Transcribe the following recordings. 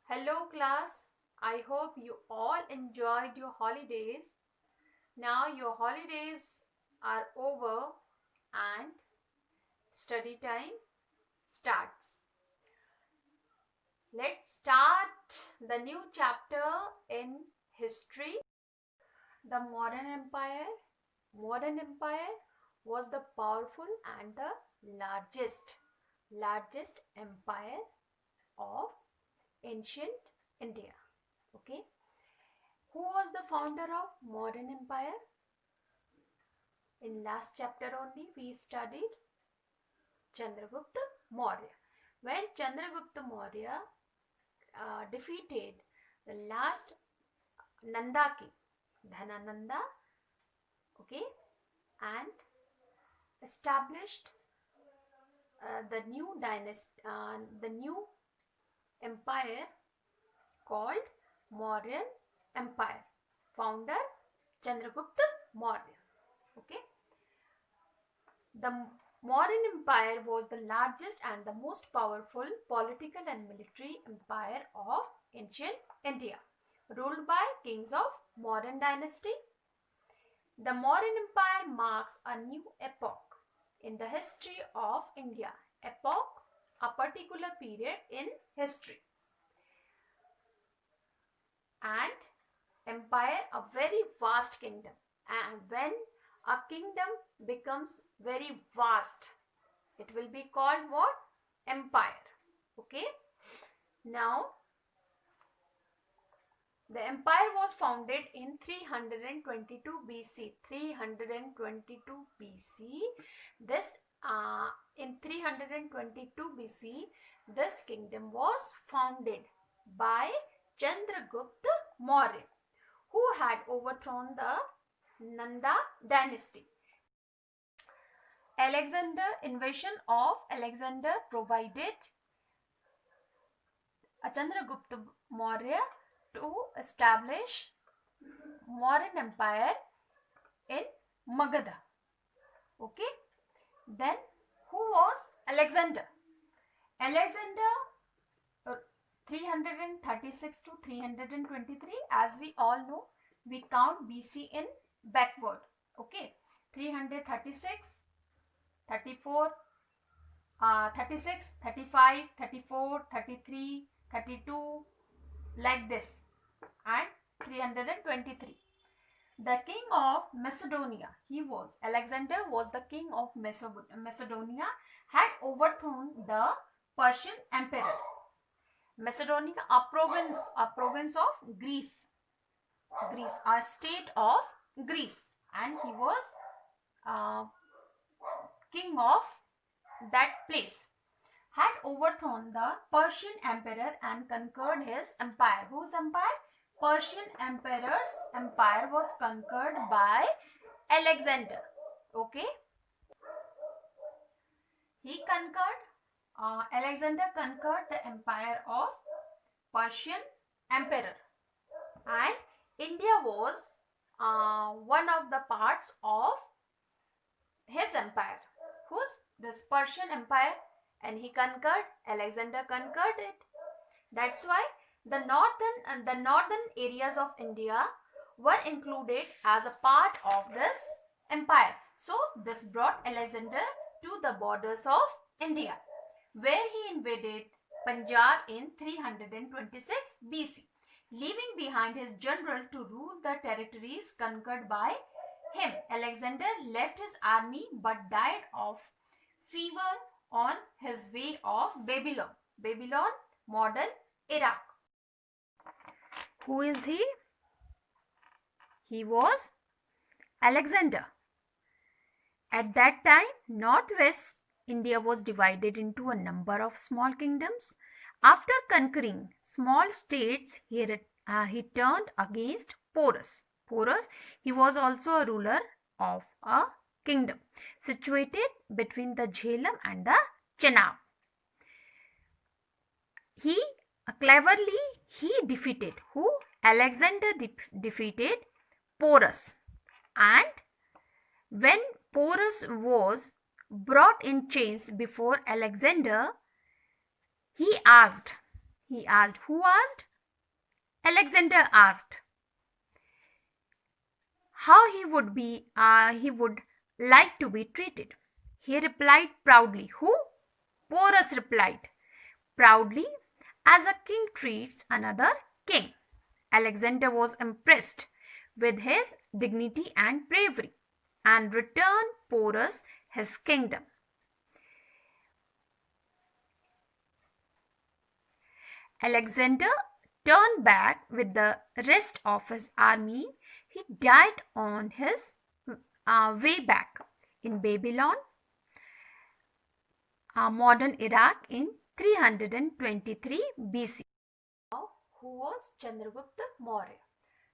Hello class, I hope you all enjoyed your holidays. Now your holidays are over and study time starts. Let's start the new chapter in history. The Modern Empire was the powerful and the largest empire of ancient India. Okay. Who was the founder of modern empire? In last chapter only we studied Chandragupta Maurya. When Chandragupta Maurya defeated the last Nanda king, Dhanananda, okay, and established the new dynasty, the new empire called Mauryan Empire. Founder Chandragupta Maurya. Okay. The Mauryan Empire was the largest and the most powerful political and military empire of ancient India, ruled by kings of Mauryan dynasty. The Mauryan Empire marks a new epoch in the history of India. Epoch, a particular period in history. And empire, a very vast kingdom. And when a kingdom becomes very vast, it will be called what? Empire. Okay. Now, the empire was founded in 322 BC. 322 BC. In 322 BC, this kingdom was founded by Chandragupta Maurya, who had overthrown the Nanda dynasty. Invasion of Alexander provided Chandragupta Maurya to establish Mauryan Empire in Magadha. Okay. Then who was Alexander? Alexander 336 to 323, as we all know, we count BC in backward. Okay. 336, 34, 36, 35, 34, 33, 32, like this, and 323. The king of Macedonia, Alexander was the king of Macedonia, had overthrown the Persian emperor. Macedonia, a province of Greece, a state of Greece, and he was king of that place, had overthrown the Persian emperor and conquered his empire. Whose empire? Persian emperor's empire was conquered by Alexander. Okay. Alexander conquered the empire of Persian emperor, and India was one of the parts of his empire. Who's this Persian empire? And Alexander conquered it. That's why the northern areas of India were included as a part of this empire. So this brought Alexander to the borders of India, where he invaded Punjab in 326 BC, leaving behind his general to rule the territories conquered by him. Alexander left his army but died of fever on his way of Babylon, modern Iraq. Who is he? He was Alexander. At that time, northwest India was divided into a number of small kingdoms. After conquering small states, he turned against Porus. He was also a ruler of a kingdom situated between the Jhelum and the Chenab. He defeated who? Alexander defeated Porus, and when Porus was brought in chains before Alexander, he asked He asked. Who asked? Alexander asked how he would like to be treated. He replied proudly. Who? Porus replied proudly, as a king treats another king. Alexander was impressed with his dignity and bravery and returned Porus his kingdom. Alexander turned back with the rest of his army. He died on his way back in Babylon, modern Iraq, in 323 BC. Now, who was Chandragupta Maurya?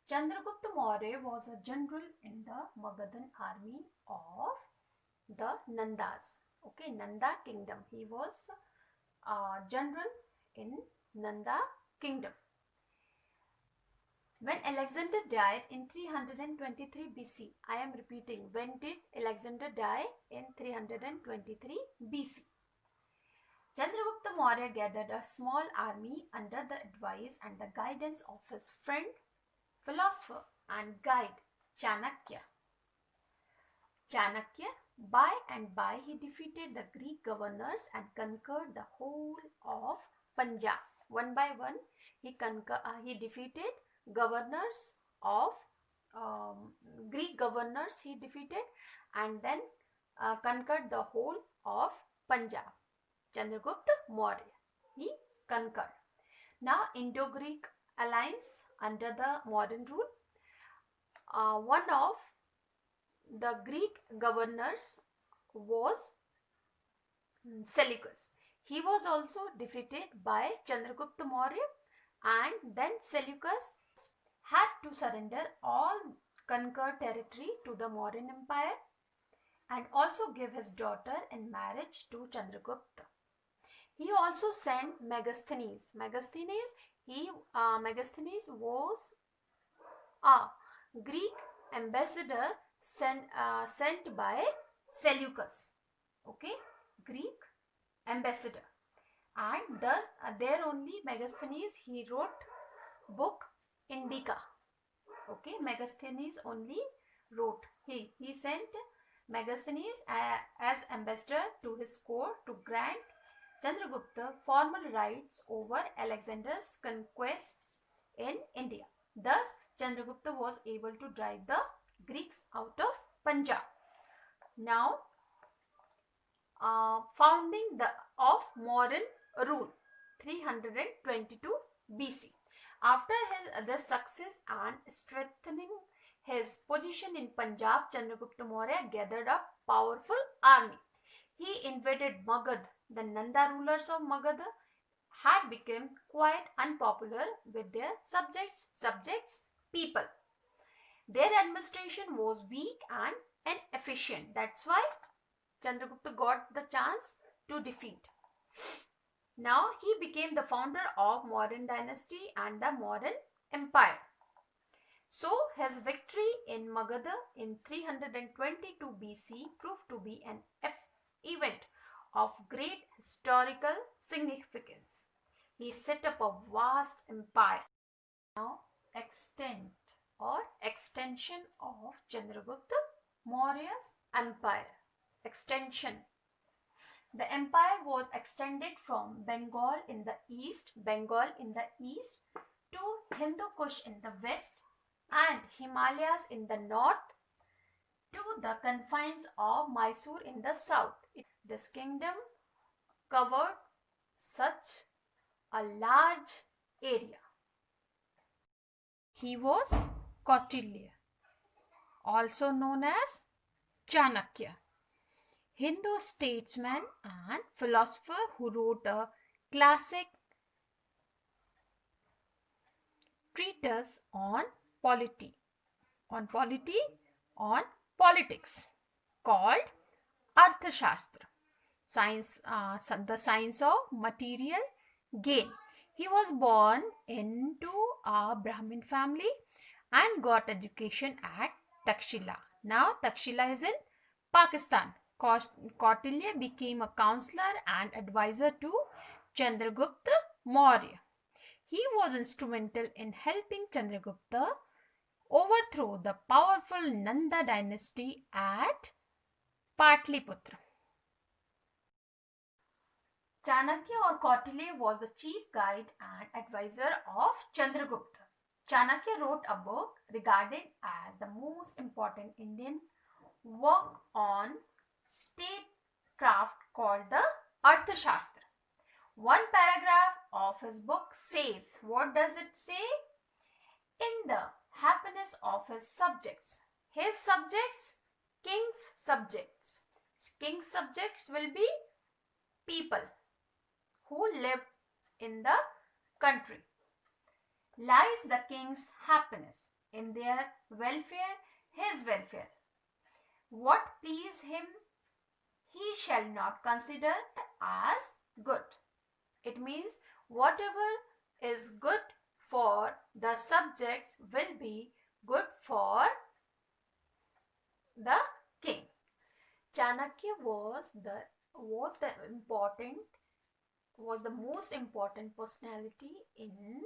Chandragupta Maurya was a general in the Magadhan army of the Nandas. Okay, Nanda kingdom. He was a general in Nanda kingdom. When Alexander died in 323 BC, I am repeating, when did Alexander die? In 323 BC. Chandragupta Maurya gathered a small army under the advice and the guidance of his friend, philosopher and guide Chanakya. By and by, he defeated the Greek governors and conquered the whole of Punjab. One by one, he defeated governors of Greek governors. He defeated and then conquered the whole of Punjab. Chandragupta Maurya, he conquered. Now, Indo-Greek alliance under the modern rule. One of the Greek governors was Seleucus. He was also defeated by Chandragupta Maurya, and then Seleucus had to surrender all conquered territory to the Mauryan Empire and also give his daughter in marriage to Chandragupta. He also sent Megasthenes. Megasthenes was a Greek ambassador sent by Seleucus. Okay, Greek ambassador, and thus there only Megasthenes he wrote book Indica. Okay, Megasthenes only wrote. He sent Megasthenes as ambassador to his court to grant Chandragupta formal rights over Alexander's conquests in India. Thus, Chandragupta was able to drive the Greeks out of Punjab. Now, founding of Mauryan rule, 322 BC. After the success and strengthening his position in Punjab, Chandragupta Maurya gathered a powerful army. He invaded Magad. The Nanda rulers of Magad had become quite unpopular with their subjects people. Their administration was weak and inefficient. That's why Chandragupta got the chance to defeat. Now he became the founder of Mauryan dynasty and the Mauryan Empire. So his victory in Magadha in 322 BC proved to be an event of great historical significance. He set up a vast empire. Now, extension of Chandragupta Maurya's empire. Extension. The empire was extended from Bengal in the east to Hindu Kush in the west and Himalayas in the north to the confines of Mysore in the south. This kingdom covered such a large area. He was Kautilya, also known as Chanakya, Hindu statesman and philosopher who wrote a classic treatise on politics called Arthashastra, the science of material gain. He was born into a Brahmin family and got education at Takshila. Now Takshila is in Pakistan. Kautilya became a counselor and advisor to Chandragupta Maurya. He was instrumental in helping Chandragupta overthrow the powerful Nanda dynasty at Patliputra. Chanakya or Kautilya was the chief guide and advisor of Chandragupta. Chanakya wrote a book regarded as the most important Indian work on statecraft called the Arthashastra. One paragraph of his book says, what does it say? In the happiness of his subjects. His subjects, king's subjects. King's subjects will be people who live in the country. Lies the king's happiness, in their welfare, his welfare. What please him, he shall not consider as good. It means whatever is good for the subjects will be good for the king. Chanakya was the most important personality in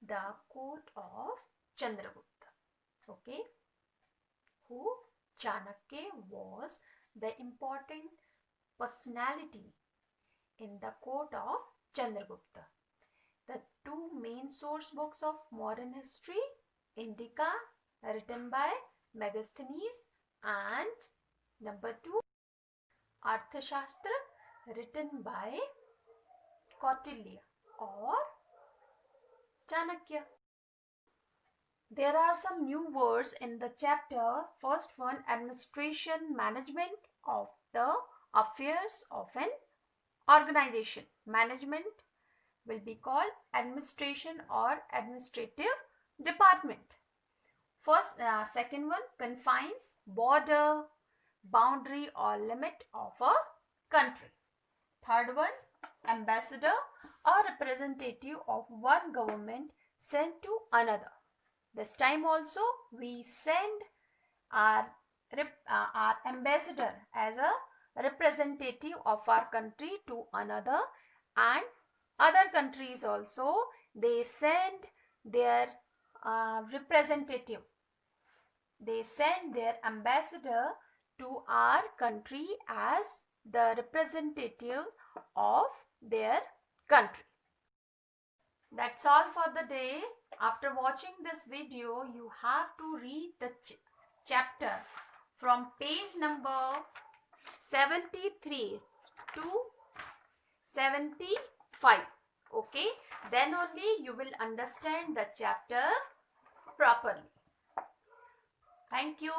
the court of Chandragupta. Okay, who Chanakya was the important personality in the court of Chandragupta. The two main source books of modern history, Indica, written by Megasthenes, and number 2, Arthashastra, written by Kautilya or Chanakya. There are some new words in the chapter. First one, administration, management of the affairs of an organization. Management will be called administration or administrative department. Second one, confines, border, boundary or limit of a country. Third one, ambassador, a representative of one government sent to another. This time also we send our ambassador as a representative of our country to another, and other countries also they send their representative. They send their ambassador to our country as the representative of their country. That's all for the day. After watching this video, you have to read the chapter from page number 73 to 75. Okay, then only you will understand the chapter properly. Thank you.